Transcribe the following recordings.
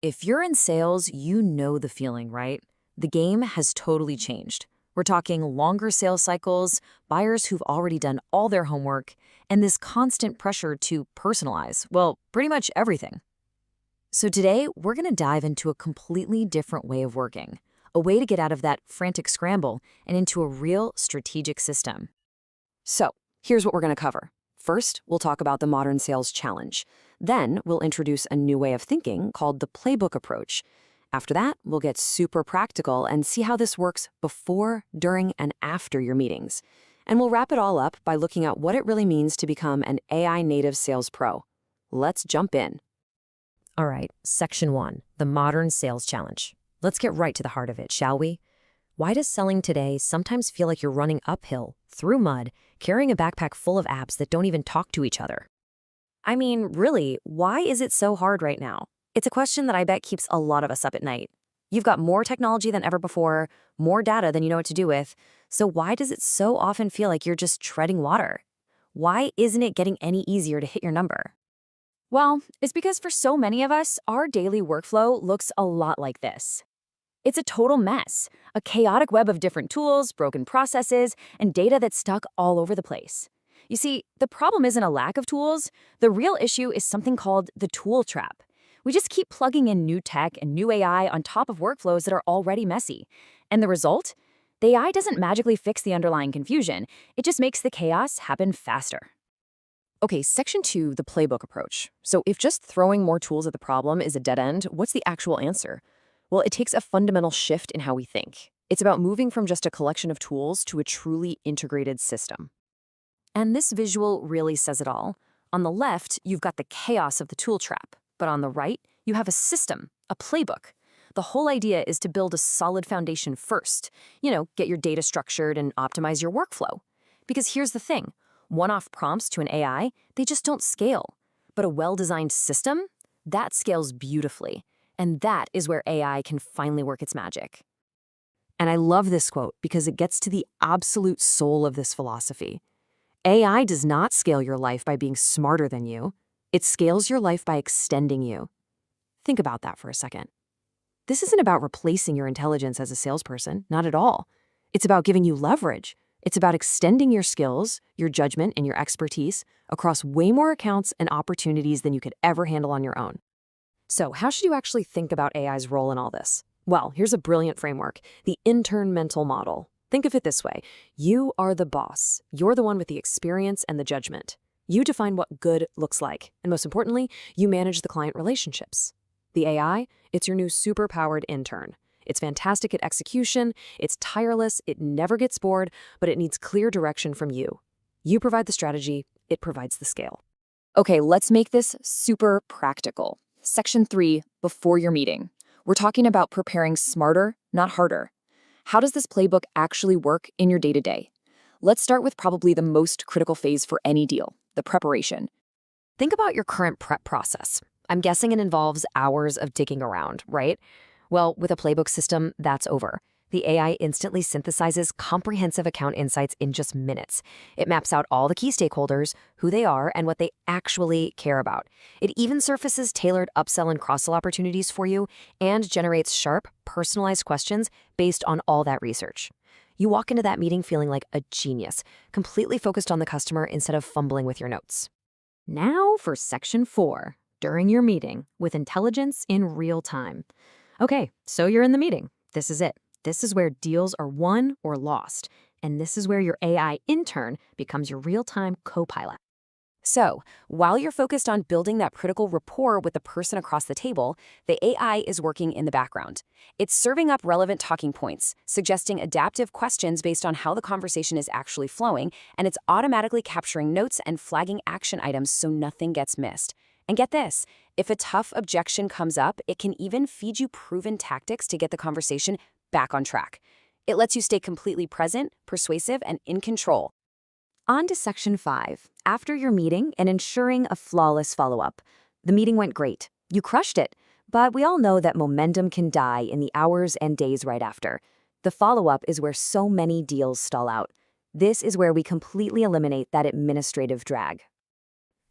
If you're in sales, you know the feeling, right? The game has totally changed. We're talking longer sales cycles, buyers who've already done all their homework, and this constant pressure to personalize, well, pretty much everything. So today, we're going to dive into a completely different way of working, a way to get out of that frantic scramble and into a real strategic system. So, here's what we're going to cover. First, we'll talk about the modern sales challenge. Then, we'll introduce a new way of thinking called the playbook approach. After that, we'll get super practical and see how this works before, during, and after your meetings. And we'll wrap it all up by looking at what it really means to become an AI native sales pro. Let's jump in. All right, Section 1, the modern sales challenge. Let's get right to the heart of it, shall we? Why does selling today sometimes feel like you're running uphill, through mud, carrying a backpack full of apps that don't even talk to each other? I mean, really, why is it so hard right now? It's a question that I bet keeps a lot of us up at night. You've got more technology than ever before, more data than you know what to do with. So why does it so often feel like you're just treading water? Why isn't it getting any easier to hit your number? Well, it's because for so many of us, our daily workflow looks a lot like this. It's a total mess, a chaotic web of different tools, broken processes, and data that's stuck all over the place. You see, the problem isn't a lack of tools. The real issue is something called the tool trap. We just keep plugging in new tech and new AI on top of workflows that are already messy. And the result? The AI doesn't magically fix the underlying confusion. It just makes the chaos happen faster. Okay, Section 2, the playbook approach. So if just throwing more tools at the problem is a dead end, what's the actual answer? Well, it takes a fundamental shift in how we think. It's about moving from just a collection of tools to a truly integrated system. And this visual really says it all. On the left, you've got the chaos of the tool trap, but on the right, you have a system, a playbook. The whole idea is to build a solid foundation first. Get your data structured and optimize your workflow. Because here's the thing, one-off prompts to an AI, they just don't scale. But a well-designed system, that scales beautifully. And that is where AI can finally work its magic. And I love this quote because it gets to the absolute soul of this philosophy. AI does not scale your life by being smarter than you. It scales your life by extending you. Think about that for a second. This isn't about replacing your intelligence as a salesperson, not at all. It's about giving you leverage. It's about extending your skills, your judgment, and your expertise across way more accounts and opportunities than you could ever handle on your own. So how should you actually think about AI's role in all this? Well, here's a brilliant framework, the intern mental model. Think of it this way. You are the boss. You're the one with the experience and the judgment. You define what good looks like. And most importantly, you manage the client relationships. The AI, it's your new super-powered intern. It's fantastic at execution, it's tireless, it never gets bored, but it needs clear direction from you. You provide the strategy, it provides the scale. Okay, let's make this super practical. Section 3, before your meeting. We're talking about preparing smarter, not harder. How does this playbook actually work in your day-to-day? Let's start with probably the most critical phase for any deal, the preparation. Think about your current prep process. I'm guessing it involves hours of digging around, right? Well, with a playbook system, that's over. The AI instantly synthesizes comprehensive account insights in just minutes. It maps out all the key stakeholders, who they are, and what they actually care about. It even surfaces tailored upsell and cross-sell opportunities for you and generates sharp, personalized questions based on all that research. You walk into that meeting feeling like a genius, completely focused on the customer instead of fumbling with your notes. Now for Section 4, during your meeting with intelligence in real time. Okay, so you're in the meeting. This is it. This is where deals are won or lost, and this is where your AI intern becomes your real-time co-pilot. So, while you're focused on building that critical rapport with the person across the table, the AI is working in the background. It's serving up relevant talking points, suggesting adaptive questions based on how the conversation is actually flowing, and it's automatically capturing notes and flagging action items so nothing gets missed. And get this, if a tough objection comes up, it can even feed you proven tactics to get the conversation back on track. It lets you stay completely present, persuasive, and in control. On to Section 5, after your meeting and ensuring a flawless follow-up. The meeting went great. You crushed it. But we all know that momentum can die in the hours and days right after. The follow-up is where so many deals stall out. This is where we completely eliminate that administrative drag.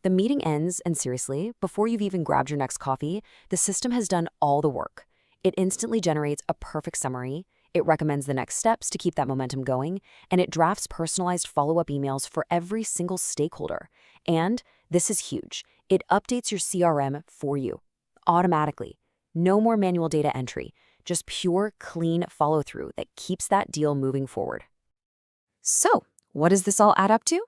The meeting ends, and seriously, before you've even grabbed your next coffee, the system has done all the work. It instantly generates a perfect summary, it recommends the next steps to keep that momentum going, and it drafts personalized follow-up emails for every single stakeholder. And, this is huge, it updates your CRM for you, automatically. No more manual data entry, just pure, clean follow-through that keeps that deal moving forward. So, what does this all add up to?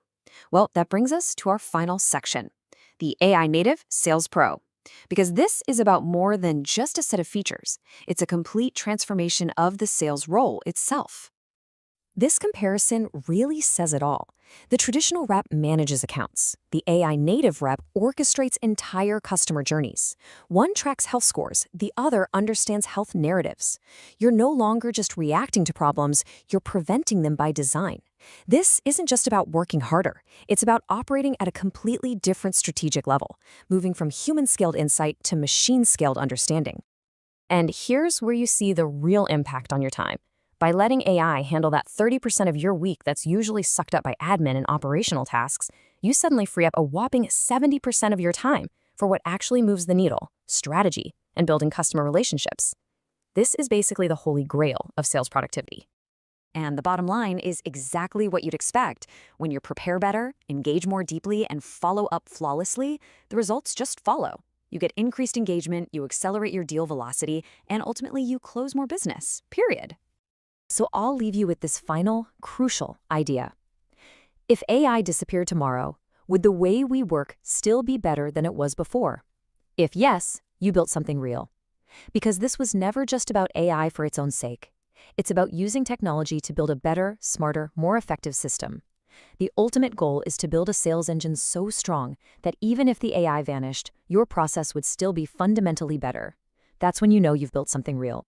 Well, that brings us to our final section, the AI Native Sales Pro. Because this is about more than just a set of features. It's a complete transformation of the sales role itself. This comparison really says it all. The traditional rep manages accounts. The AI native rep orchestrates entire customer journeys. One tracks health scores, the other understands health narratives. You're no longer just reacting to problems, you're preventing them by design. This isn't just about working harder. It's about operating at a completely different strategic level, moving from human-scaled insight to machine-scaled understanding. And here's where you see the real impact on your time. By letting AI handle that 30% of your week that's usually sucked up by admin and operational tasks, you suddenly free up a whopping 70% of your time for what actually moves the needle, strategy, and building customer relationships. This is basically the holy grail of sales productivity. And the bottom line is exactly what you'd expect. When you prepare better, engage more deeply, and follow up flawlessly, the results just follow. You get increased engagement, you accelerate your deal velocity, and ultimately you close more business, period. So I'll leave you with this final, crucial idea. If AI disappeared tomorrow, would the way we work still be better than it was before? If yes, you built something real. Because this was never just about AI for its own sake. It's about using technology to build a better, smarter, more effective system. The ultimate goal is to build a sales engine so strong that even if the AI vanished, your process would still be fundamentally better. That's when you know you've built something real.